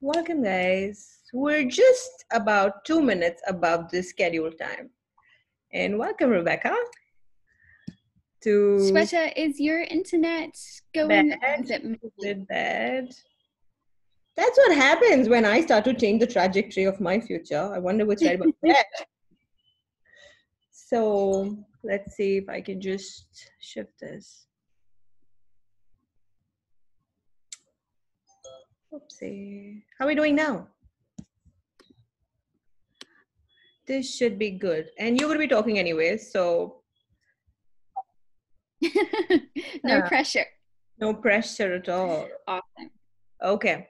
Welcome, guys. We're just about 2 minutes above the scheduled time. And welcome, Rebecca, to Shweta, is your internet bed. going, or is it me? Did bed. That's what happens when I start to change the trajectory of my future. I wonder what's right about that. So let's see if I can just shift this. Oopsie. How are we doing now? This should be good. And you're going to be talking anyway, so No pressure. no pressure at all. Awesome. Okay.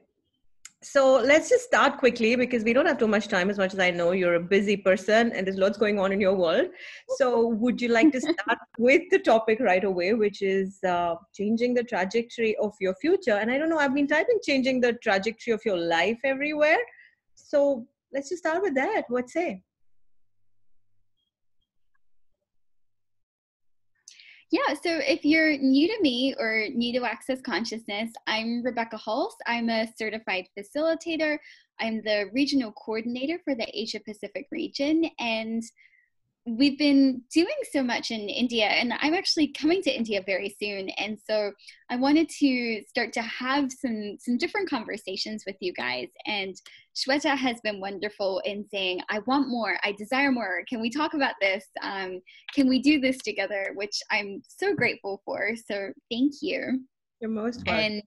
So let's just start quickly because we don't have too much time, as much as I know you're a busy person and there's lots going on in your world. So would you like to start with the topic right away, which is changing the trajectory of your future? And I don't know, I've been typing changing the trajectory of your life everywhere. So let's just start with that. What say? Yeah, so if you're new to me or new to Access Consciousness, I'm Rebecca Hulse. I'm a certified facilitator. I'm the regional coordinator for the Asia Pacific region, and we've been doing so much in India, and I'm actually coming to India very soon. And so I wanted to start to have some different conversations with you guys. And Shweta has been wonderful in saying, I want more, I desire more. Can we talk about this? Can we do this together? Which I'm so grateful for. So thank you. You're most welcome. And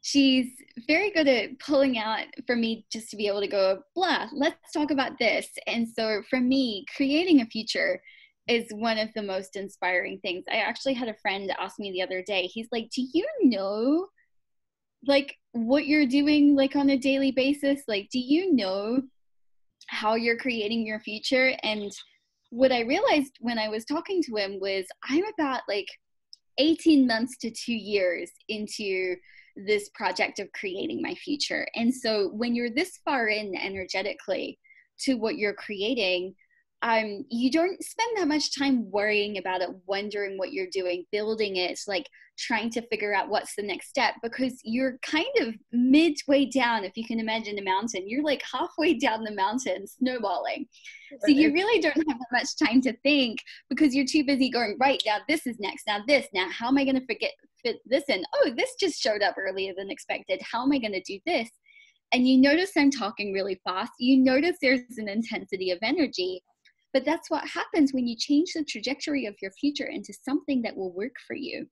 she's very good at pulling out for me just to be able to go, blah, let's talk about this. And so for me, creating a future is one of the most inspiring things. I actually had a friend ask me the other day, he's like, do you know like what you're doing like on a daily basis? Like, do you know how you're creating your future? And what I realized when I was talking to him was I'm about like 18 months to 2 years into this project of creating my future. And so when you're this far in energetically to what you're creating, you don't spend that much time worrying about it, wondering what you're doing, building it, like trying to figure out what's the next step, because you're kind of midway down. If you can imagine a mountain, you're like halfway down the mountain snowballing. So you really don't have that much time to think because you're too busy going, right, now this is next, now this, now how am I going to fit this in? Oh, this just showed up earlier than expected. How am I going to do this? And you notice I'm talking really fast. You notice there's an intensity of energy. But that's what happens when you change the trajectory of your future into something that will work for you.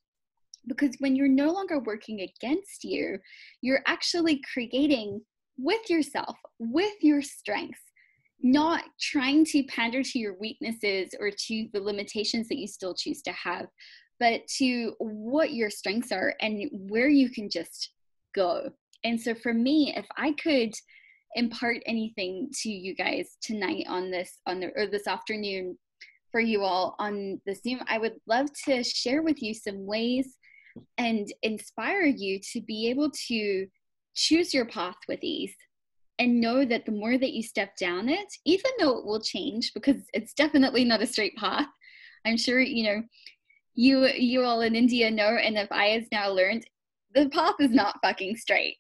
Because when you're no longer working against you, you're actually creating with yourself, with your strengths, not trying to pander to your weaknesses or to the limitations that you still choose to have, but to what your strengths are and where you can just go. And so for me, if I could impart anything to you guys tonight or this afternoon for you all on the Zoom, I would love to share with you some ways and inspire you to be able to choose your path with ease and know that the more that you step down it, even though it will change, because it's definitely not a straight path. I'm sure, you all in India know, and if I has now learned, the path is not fucking straight.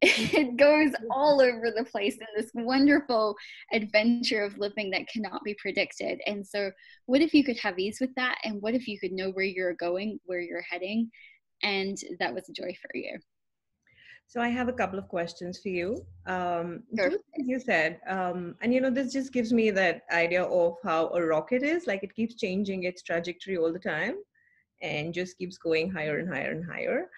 It goes all over the place in this wonderful adventure of living that cannot be predicted. And so what if you could have ease with that? And what if you could know where you're going, where you're heading? And that was a joy for you. So I have a couple of questions for you. Sure. Two things you said, and this just gives me that idea of how a rocket is, like it keeps changing its trajectory all the time and just keeps going higher and higher and higher.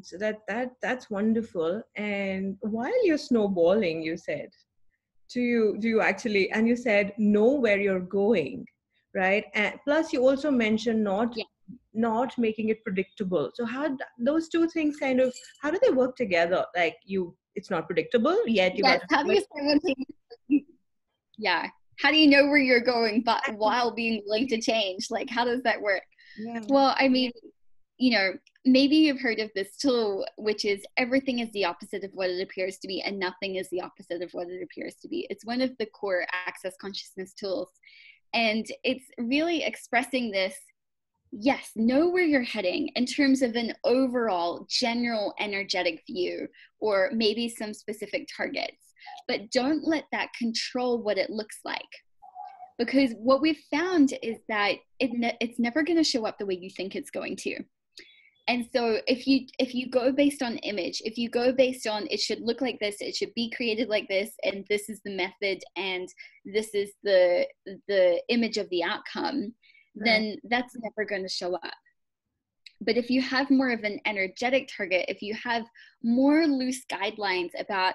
So that's wonderful. And while you're snowballing, you said, do you actually, and you said know where you're going, right? And plus you also mentioned not making it predictable. So how those two things how do they work together? Like it's not predictable yet. How do you simultaneously? Yeah. How do you know where you're going, but while being willing to change? Like, how does that work? Yeah. Well, I mean, maybe you've heard of this tool, which is everything is the opposite of what it appears to be, and nothing is the opposite of what it appears to be. It's one of the core Access Consciousness tools. And it's really expressing this Yes, know where you're heading in terms of an overall general energetic view, or maybe some specific targets, but don't let that control what it looks like. Because what we've found is that it's never going to show up the way you think it's going to. And so if you go based on image, if you go based on it should look like this, it should be created like this, and this is the method, and this is the image of the outcome, then that's never going to show up. But if you have more of an energetic target, if you have more loose guidelines about,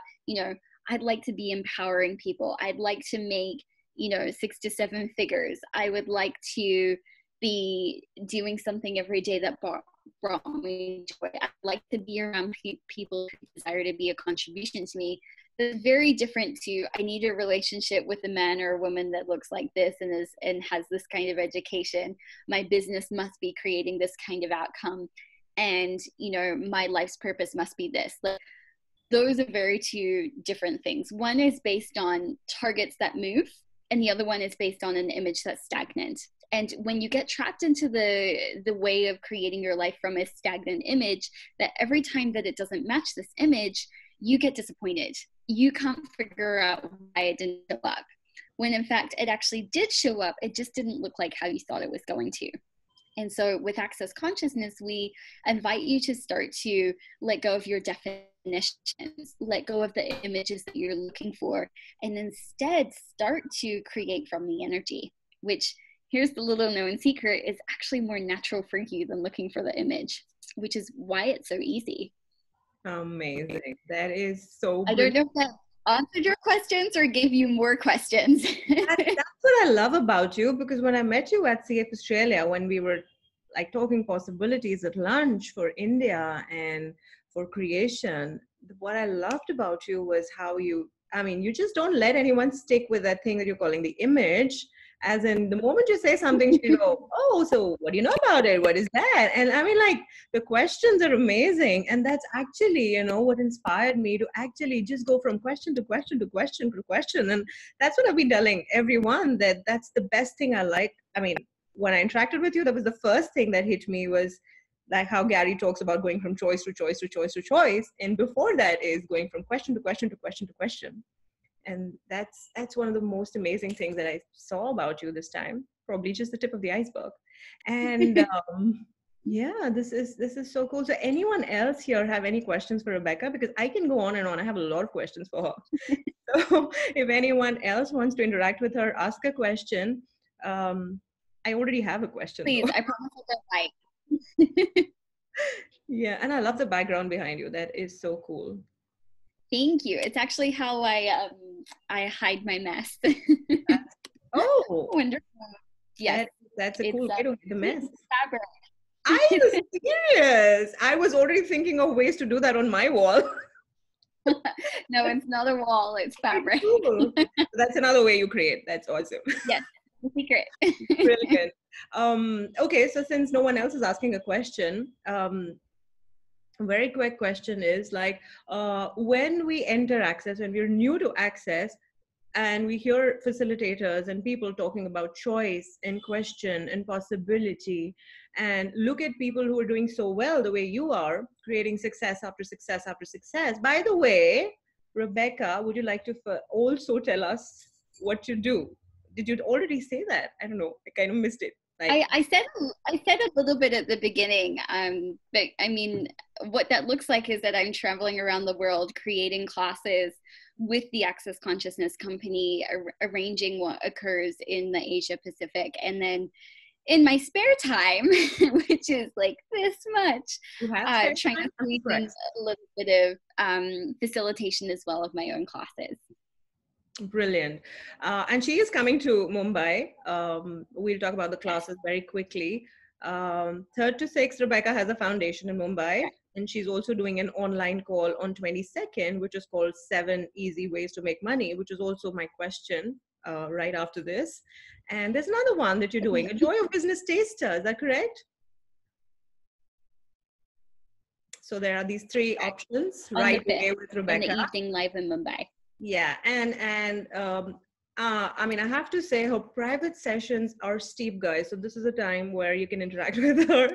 I'd like to be empowering people, I'd like to make 6 to 7 figures, I would like to be doing something every day that brought me joy, I'd like to be around people who desire to be a contribution to me. It's very different to, I need a relationship with a man or a woman that looks like this and has this kind of education. My business must be creating this kind of outcome, and my life's purpose must be this. Like, those are very two different things. One is based on targets that move, and the other one is based on an image that's stagnant. And when you get trapped into the way of creating your life from a stagnant image, that every time that it doesn't match this image, you get disappointed. You can't figure out why it didn't show up. When in fact, it actually did show up. It just didn't look like how you thought it was going to. And so with Access Consciousness, we invite you to start to let go of your definitions, let go of the images that you're looking for, and instead start to create from the energy, which, here's the little known secret, is actually more natural for you than looking for the image, which is why it's so easy. Amazing. That is so I don't know if that answered your questions or gave you more questions. That's what I love about you, because when I met you at CF Australia, when we were like talking possibilities at lunch for India and for creation, what I loved about you was how you just don't let anyone stick with that thing that you're calling the image. As in, the moment you say something, you go, oh, so what do you know about it? What is that? And the questions are amazing. And that's actually, what inspired me to actually just go from question to question to question to question. And that's what I've been telling everyone, that's the best thing I like. When I interacted with you, that was the first thing that hit me, was like how Gary talks about going from choice to choice to choice to choice. And before that is going from question to question to question to question. And that's one of the most amazing things that I saw about you this time. Probably just the tip of the iceberg. And yeah, this is so cool. So anyone else here have any questions for Rebecca? Because I can go on and on. I have a lot of questions for her. So if anyone else wants to interact with her, ask a question. I already have a question. Please, though. I promise I'll get right. Yeah, and I love the background behind you. That is so cool. Thank you. It's actually how I hide my mess. Oh, wonderful! Yes, that's a cool way to hide the mess. Fabric. I was serious. I was already thinking of ways to do that on my wall. No, it's not a wall. It's fabric. Cool. That's another way you create. That's awesome. Yes, the secret. Brilliant. Okay, so since no one else is asking a question, very quick question is like, when we enter Access, when we're new to Access, and we hear facilitators and people talking about choice and question and possibility, and look at people who are doing so well the way you are, creating success after success after success. By the way, Rebecca, would you like to also tell us what you do? Did you already say that? I don't know. I kind of missed it. I said a little bit at the beginning, but I mean, what that looks like is that I'm traveling around the world creating classes with the Access Consciousness Company, arranging what occurs in the Asia Pacific, and then in my spare time, which is like this much, trying to squeeze in a little bit of facilitation as well of my own classes. Brilliant. And she is coming to Mumbai. We'll talk about the classes very quickly. 3rd to 6th, Rebecca has a foundation in Mumbai. And she's also doing an online call on 22nd, which is called 7 Easy Ways to Make Money, which is also my question right after this. And there's another one that you're doing, a Joy of Business Taster. Is that correct? So there are these 3 options right away with Rebecca. On the evening live in Mumbai. Yeah, and I mean, I have to say her private sessions are steep, guys. So this is a time where you can interact with her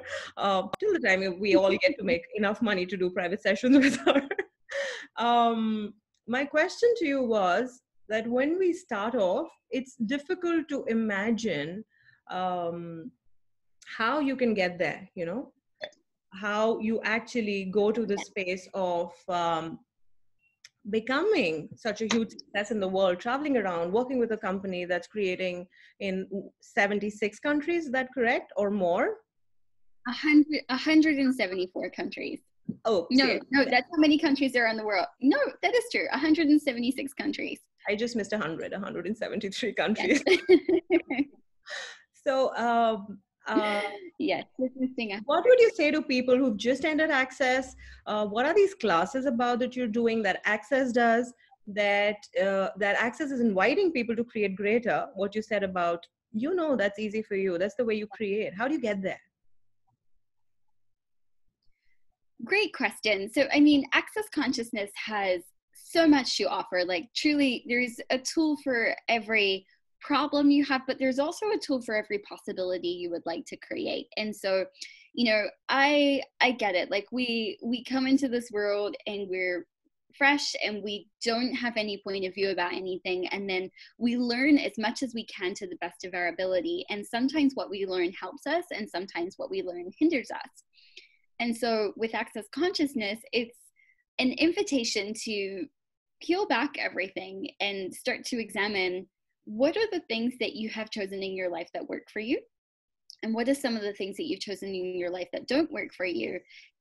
till the time we all get to make enough money to do private sessions with her. My question to you was that when we start off, it's difficult to imagine um, how you can get there, you know, how you actually go to the space of becoming such a huge success in the world, traveling around, working with a company that's creating in 76 countries. Is that correct or more? 174 countries. Oh, No, see, no, that's how many countries there are in the world. No, that is true. 176 countries. I just missed 100, 173 countries. Yes. So, Yes, it's missing what would you say to people who've just entered Access? What are these classes about that you're doing that Access does? That Access is inviting people to create greater. What you said about, you know, that's easy for you. That's the way you create. How do you get there? Great question. So, I mean, Access Consciousness has so much to offer. Like, truly, there's a tool for every problem you have, but there's also a tool for every possibility you would like to create. And so, you know, I get it. Like, we come into this world and we're fresh and we don't have any point of view about anything, and then we learn as much as we can to the best of our ability, and sometimes what we learn helps us and sometimes what we learn hinders us. And so with Access Consciousness, it's an invitation to peel back everything and start to examine what are the things that you have chosen in your life that work for you, and what are some of the things that you've chosen in your life that don't work for you.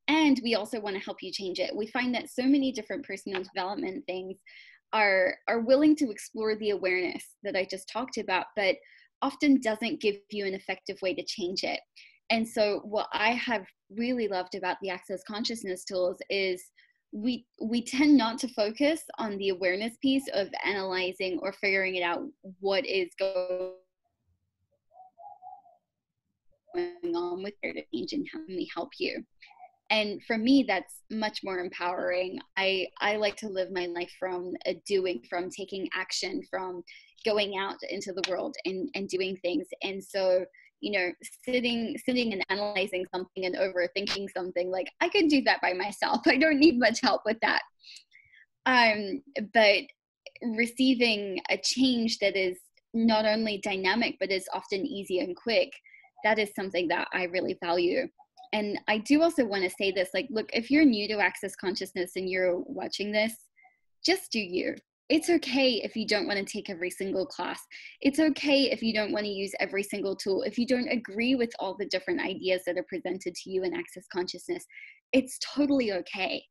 And we also want to help you change it. We find that so many different personal development things are willing to explore the awareness that I just talked about, but often doesn't give you an effective way to change it. And so what I have really loved about the Access Consciousness tools is we tend not to focus on the awareness piece of analyzing or figuring it out what is going on with your change and how can we help you. And for me, that's much more empowering. I like to live my life from a doing, from taking action, from going out into the world and doing things. And so, you know, sitting and analyzing something and overthinking something, like, I could do that by myself. I don't need much help with that. But receiving a change that is not only dynamic, but is often easy and quick, that is something that I really value. And I do also want to say this, like, look, if you're new to Access Consciousness and you're watching this, just do you. It's okay if you don't want to take every single class. It's okay if you don't want to use every single tool. If you don't agree with all the different ideas that are presented to you in Access Consciousness, it's totally okay.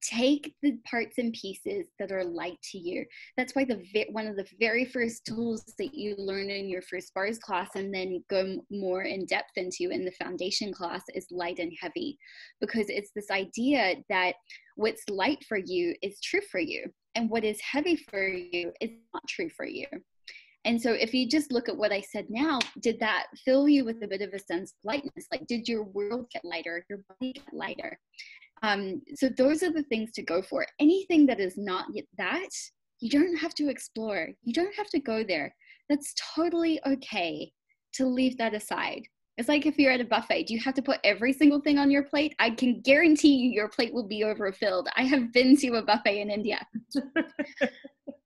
Take the parts and pieces that are light to you. That's why one of the very first tools that you learn in your first bars class and then go more in depth into in the foundation class is light and heavy, because it's this idea that what's light for you is true for you, and what is heavy for you is not true for you. And so if you just look at what I said now, did that fill you with a bit of a sense of lightness? Like, did your world get lighter, your body get lighter? So those are the things to go for. Anything that is not that, you don't have to explore. You don't have to go there. That's totally okay to leave that aside. It's like if you're at a buffet, do you have to put every single thing on your plate? I can guarantee you your plate will be overfilled. I have been to a buffet in India.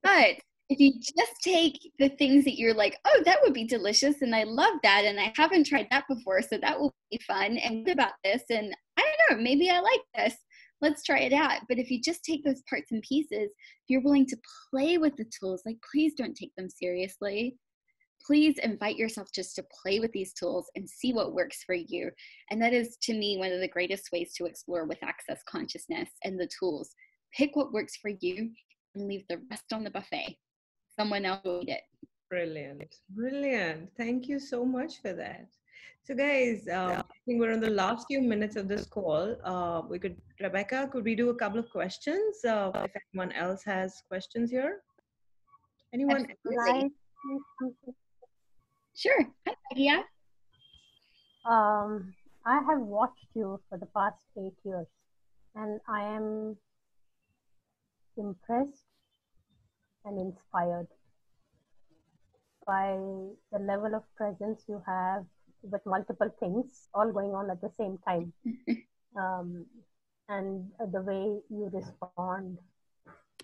But if you just take the things that you're like, oh, that would be delicious, and I love that, and I haven't tried that before, so that will be fun, and what about this, and I don't know, maybe I like this, let's try it out. But if you just take those parts and pieces, if you're willing to play with the tools, like, please don't take them seriously. Please invite yourself just to play with these tools and see what works for you. And that is, to me, one of the greatest ways to explore with Access Consciousness and the tools. Pick what works for you and leave the rest on the buffet. Someone else will eat it. Brilliant. Brilliant. Thank you so much for that. So guys, I think we're in the last few minutes of this call. Rebecca, could we do a couple of questions? If anyone else has questions here? Anyone? Absolutely. Sure. Hi, Nadia. I have watched you for the past 8 years, and I am impressed and inspired. by the level of presence you have with multiple things all going on at the same time. And the way you respond.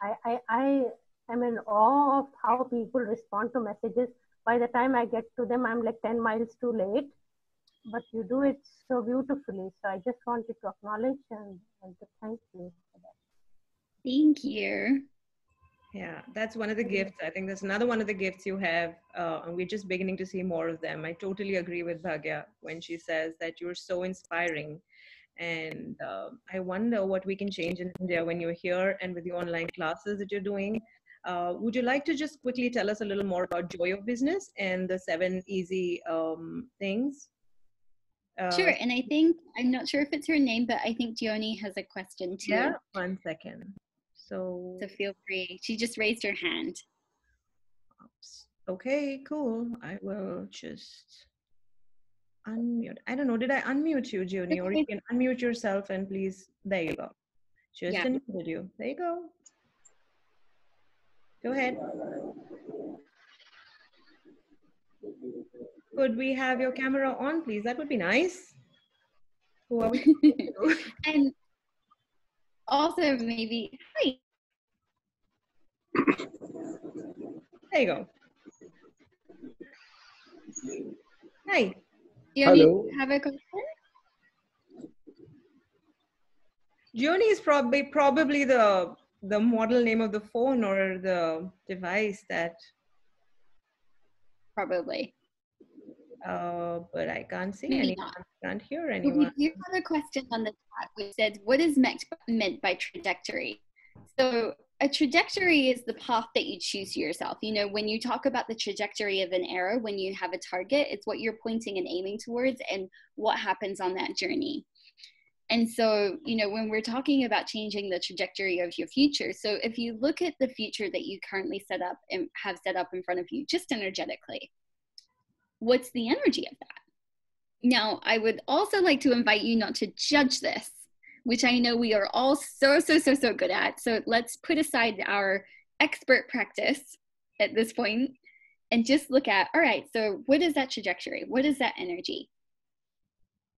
I am in awe of how people respond to messages. By the time I get to them, I'm like 10 miles too late, but you do it so beautifully. So I just wanted to acknowledge and to thank you for that. Thank you. Yeah, that's one of the gifts. I think that's another one of the gifts you have, and we're just beginning to see more of them. I totally agree with Bhagya when she says that you're so inspiring. And I wonder what we can change in India when you're here and with the online classes that you're doing. Would you like to just quickly tell us a little more about Joy of Business and the 7 easy things? Sure. And I think, I'm not sure if it's her name, but I think Dione has a question too. Yeah, 1 second. So feel free. She just raised her hand. Oops. Okay, cool. I will just unmute. I don't know. Did I unmute you, Juni? Or you can unmute yourself and please. There you go. Just unmuted you. There you go. Go ahead. Could we have your camera on, please? That would be nice. Who are we talking to? And also maybe, hi. There you go. Hi. Hello. Have a question? Joni is probably the model name of the phone or the device that. Probably. But I can't see Maybe anyone. Not. I can't hear anyone. We do have a question on the chat which said, what is meant by trajectory? So a trajectory is the path that you choose yourself. You know, when you talk about the trajectory of an arrow, when you have a target, it's what you're pointing and aiming towards and what happens on that journey. And so, you know, when we're talking about changing the trajectory of your future, so if you look at the future that you currently set up and have set up in front of you, just energetically, what's the energy of that? Now, I would also like to invite you not to judge this, which I know we are all so good at. So let's put aside our expert practice at this point and just look at, all right, so what is that trajectory? What is that energy?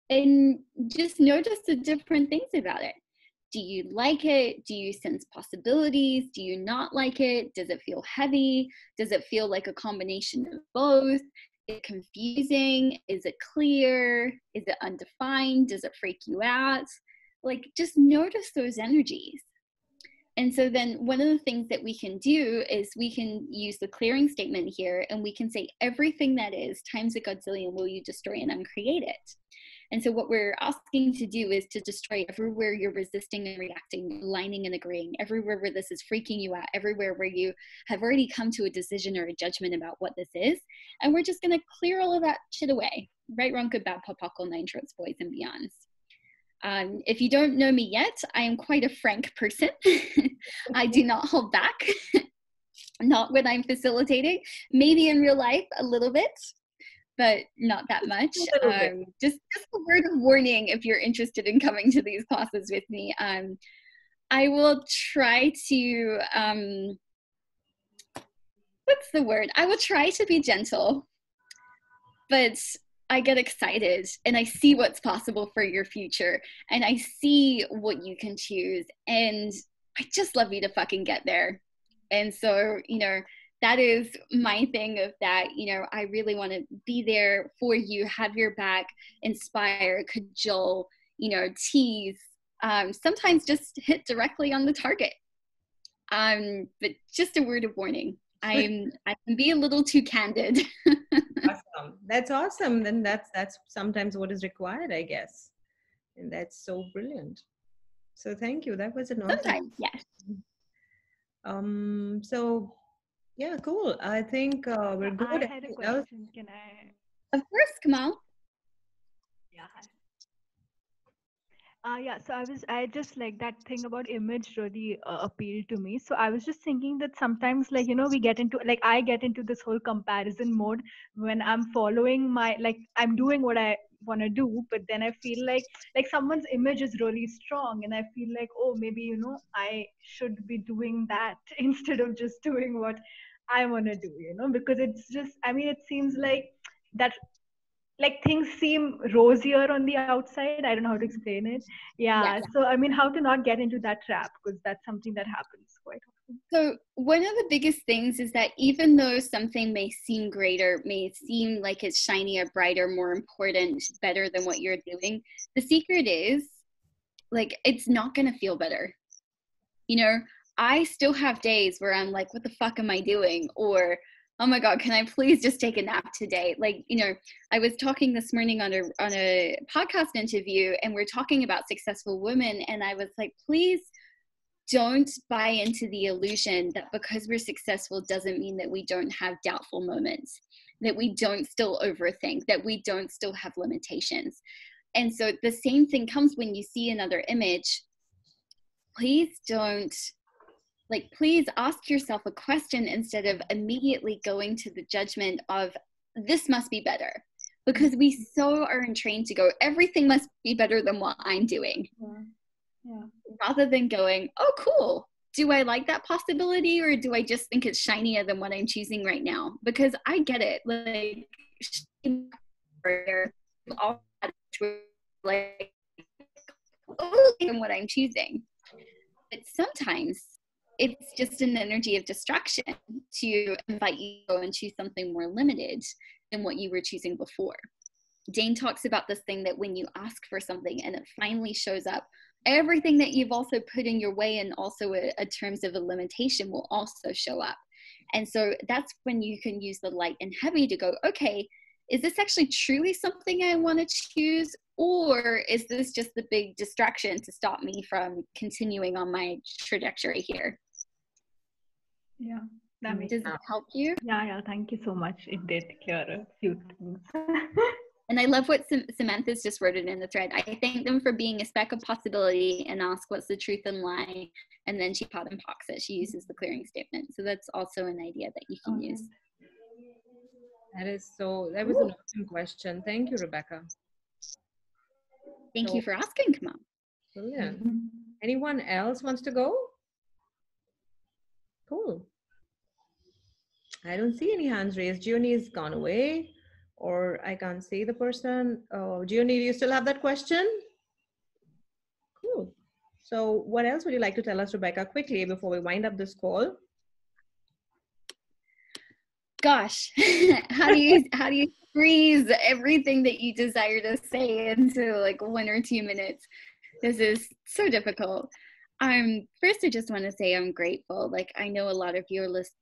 And just notice the different things about it. Do you like it? Do you sense possibilities? Do you not like it? Does it feel heavy? Does it feel like a combination of both? Is it confusing? Is it clear? Is it undefined? Does it freak you out? Like, just notice those energies. And so then one of the things that we can do is we can use the clearing statement here and we can say everything that is times a godzillion will you destroy and uncreate it. And so what we're asking to do is to destroy everywhere you're resisting and reacting, aligning and agreeing, everywhere where this is freaking you out, everywhere where you have already come to a decision or a judgment about what this is. And we're just going to clear all of that shit away. Right, wrong, good, bad, popokle, 9 shorts, boys and beyonds. If you don't know me yet, I am quite a frank person. I do not hold back, not when I'm facilitating, maybe in real life a little bit, but not that much. Just a word of warning if you're interested in coming to these classes with me. I will try to, what's the word? I will try to be gentle, but I get excited and I see what's possible for your future and I see what you can choose and I just love you to fucking get there. And so, you know, that is my thing of that, you know, I really want to be there for you, have your back, inspire, cajole, you know, tease, sometimes just hit directly on the target. But just a word of warning. I can be a little too candid. Awesome. That's awesome. Then that's sometimes what is required, I guess. And that's so brilliant. So thank you. That was an awesome. Sometimes, yes. So yeah, cool. I think we're good. I had a question. Can I? Of course, Kamal. Yeah. Yeah, so I just like that thing about image really appealed to me. So I was just thinking that sometimes, like, you know, we get into, like, I get into this whole comparison mode when I'm following my, like, I'm doing what I want to do, but then I feel like someone's image is really strong and I feel like, oh, maybe, you know, I should be doing that instead of just doing what I want to do, because it's just, I mean, it seems like that, like things seem rosier on the outside. I don't know how to explain it. Yeah. Yes. So, I mean, how to not get into that trap, because that's something that happens quite often. So one of the biggest things is that even though something may seem greater, may seem like it's shinier, brighter, more important, better than what you're doing, the secret is like it's not going to feel better. You know, I still have days where I'm like, what the fuck am I doing? Or, oh my God, can I please just take a nap today? Like, I was talking this morning on a podcast interview, and we're talking about successful women. And I was like, please don't buy into the illusion that because we're successful doesn't mean that we don't have doubtful moments, that we don't still overthink, that we don't still have limitations. And so the same thing comes when you see another image. Please ask yourself a question instead of immediately going to the judgment of this must be better, because we so are trained to go, everything must be better than what I'm doing. Yeah. Rather than going, oh, cool. Do I like that possibility, or do I just think it's shinier than what I'm choosing right now? Because I get it. Like, all like, oh, than what I'm choosing. But sometimes it's just an energy of distraction to invite you to go and choose something more limited than what you were choosing before. Dane talks about this thing that when you ask for something and it finally shows up, everything that you've also put in your way and also a terms of a limitation will also show up. And so that's when you can use the light and heavy to go, okay, is this actually truly something I want to choose? Or is this just the big distraction to stop me from continuing on my trajectory here? Yeah. That makes Does sense. it help you? Yeah. Thank you so much. It did clear a few things. And I love what Samantha's just wrote it in the thread. I thank them for being a speck of possibility and ask what's the truth and lie. And then she pot and pox it. She uses the clearing statement. So that's also an idea that you can use. That was an awesome question. Thank you, Rebecca. Thank you for asking, Kamal. Brilliant. Anyone else wants to go? Cool. I don't see any hands raised. Gioni's gone away, or I can't see the person. Oh, Gioni, do you still have that question? Cool. So what else would you like to tell us, Rebecca, quickly before we wind up this call? Gosh, how do you freeze everything that you desire to say into like 1 or 2 minutes? This is so difficult. First, I just want to say I'm grateful. Like, I know a lot of you are listening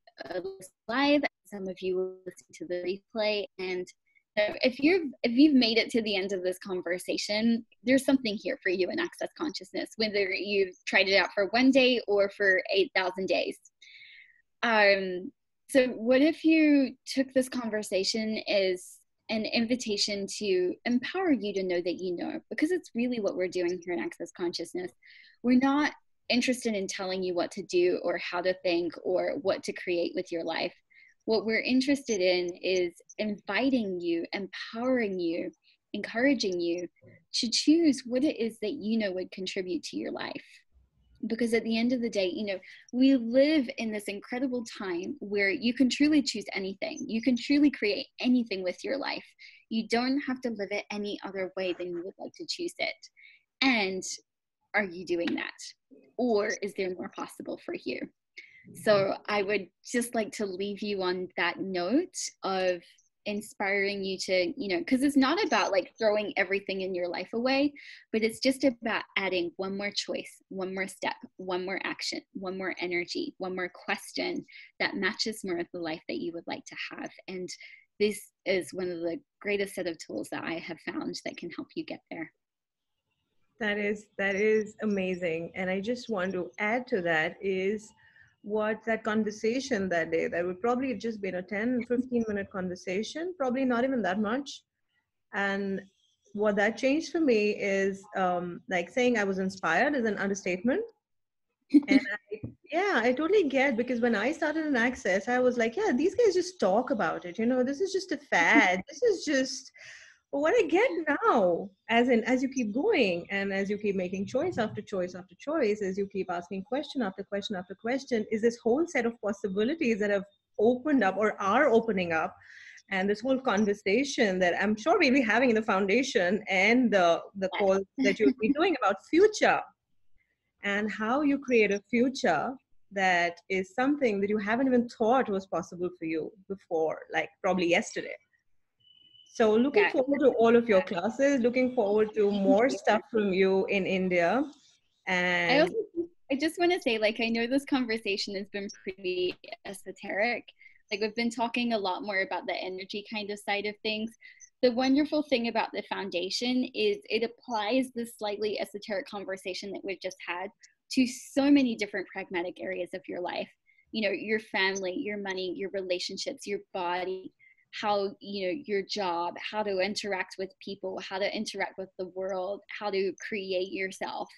live, some of you will listen to the replay, and if you've made it to the end of this conversation, there's something here for you in Access Consciousness, whether you've tried it out for 1 day or for 8,000 days. So what if you took this conversation as an invitation to empower you to know that you know, because it's really what we're doing here in Access Consciousness. We're not interested in telling you what to do or how to think or what to create with your life. What we're interested in is inviting you, empowering you, encouraging you to choose what it is that you know would contribute to your life. Because at the end of the day, we live in this incredible time where you can truly choose anything. You can truly create anything with your life. You don't have to live it any other way than you would like to choose it. And are you doing that? Or is there more possible for you? So I would just like to leave you on that note of inspiring you to, because it's not about like throwing everything in your life away, but it's just about adding one more choice, one more step, one more action, one more energy, one more question that matches more of the life that you would like to have. And this is one of the greatest set of tools that I have found that can help you get there. That is amazing. And I just want to add to that is what that conversation that day, that would probably have just been a 10-15 minute conversation, probably not even that much. And what that changed for me is like saying I was inspired is an understatement. And I totally get, because when I started in Access, I was like, yeah, these guys just talk about it. This is just a fad. This is just what I get now, as you keep going and as you keep making choice after choice after choice, as you keep asking question after question after question, is this whole set of possibilities that have opened up or are opening up. And this whole conversation that I'm sure we'll be having in the foundation and the call that you'll be doing about future and how you create a future that is something that you haven't even thought was possible for you before, like probably yesterday. So looking forward to all of your classes, looking forward to more stuff from you in India. And I just want to say, like, I know this conversation has been pretty esoteric. Like, we've been talking a lot more about the energy kind of side of things. The wonderful thing about the foundation is it applies this slightly esoteric conversation that we've just had to so many different pragmatic areas of your life. You know, your family, your money, your relationships, your body, how, you know, your job, how to interact with people, how to interact with the world, how to create yourself.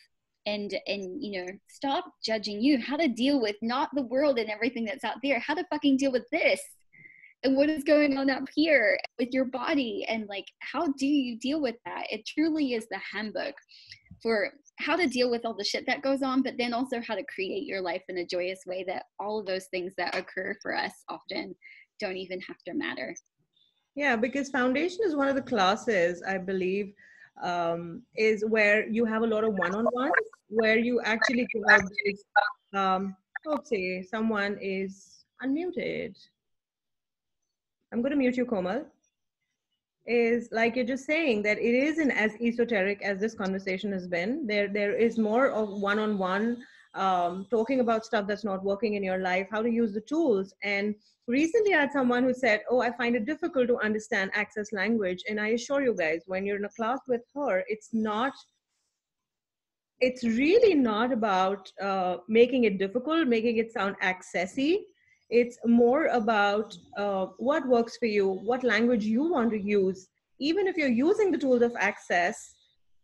And you know, stop judging you, how to deal with not the world and everything that's out there, how to fucking deal with this and what is going on up here with your body, and like, how do you deal with that? It truly is the handbook for how to deal with all the shit that goes on, but then also how to create your life in a joyous way that all of those things that occur for us often don't even have to matter. yeah, because foundation is one of the classes, I believe, is where you have a lot of one-on-ones, where you actually give out these, oopsie, someone is unmuted. I'm going to mute you, Komal. Is like you're just saying that it isn't as esoteric as this conversation has been. There is more of one-on-one talking about stuff that's not working in your life, how to use the tools. And recently I had someone who said, oh, I find it difficult to understand access language. And I assure you guys, when you're in a class with her, it's really not about making it difficult, making it sound accessy. It's more about what works for you, what language you want to use. Even if you're using the tools of access,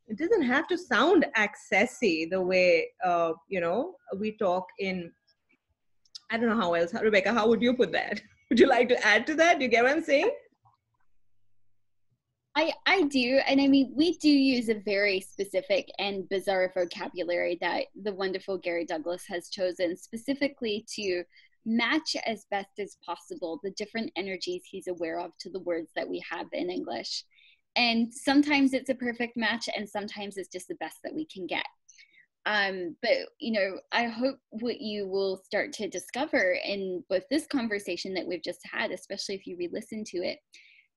it doesn't have to sound accessy the way, you know, we talk in, I don't know how else. Rebecca, how would you put that? Would you like to add to that? Do you get what I'm saying? I do. And I mean, we do use a very specific and bizarre vocabulary that the wonderful Gary Douglas has chosen specifically to match as best as possible the different energies he's aware of to the words that we have in English. And sometimes it's a perfect match, and sometimes it's just the best that we can get. But, you know, I hope what you will start to discover in both this conversation that we've just had, especially if you re-listen to it,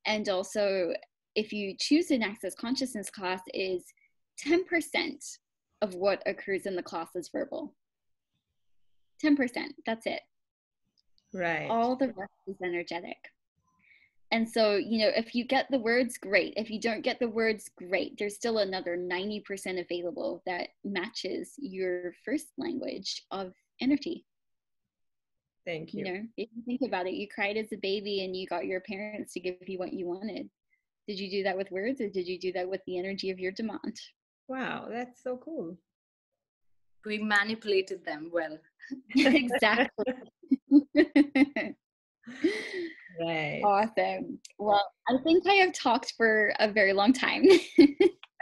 and also if you choose an Access Consciousness class, is 10% of what occurs in the class is verbal. 10%, that's it. Right. All the rest is energetic. And so, you know, if you get the words, great. If you don't get the words, great. There's still another 90% available that matches your first language of energy. Thank you. You know, if you think about it, you cried as a baby and you got your parents to give you what you wanted. Did you do that with words, or did you do that with the energy of your demand? Wow, that's so cool. We manipulated them well. Exactly. Right. Awesome. Well, I think I have talked for a very long time.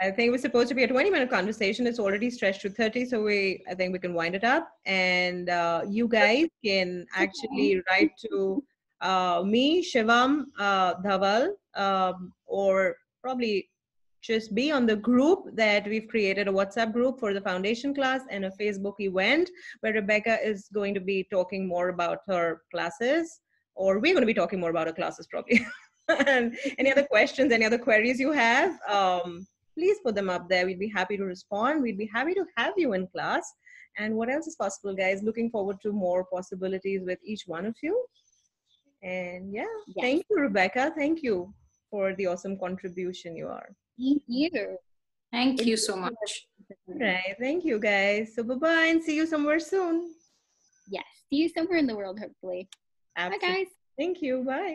I think it was supposed to be a 20-minute conversation. It's already stretched to 30, so I think we can wind it up. And you guys can actually write to me, Shivam Dhaval, or probably just be on the group that we've created, a WhatsApp group for the foundation class and a Facebook event where Rebecca is going to be talking more about her classes, or we're going to be talking more about her classes probably. And any other questions, any other queries you have, please put them up there. We'd be happy to respond. We'd be happy to have you in class. And what else is possible, guys? Looking forward to more possibilities with each one of you. And yeah, yes. Thank you, Rebecca. Thank you for the awesome contribution you are. Thank you. Thank you so much. Right. Thank you, guys. So bye-bye and see you somewhere soon. Yes. See you somewhere in the world, hopefully. Absolutely. Bye, guys. Thank you. Bye.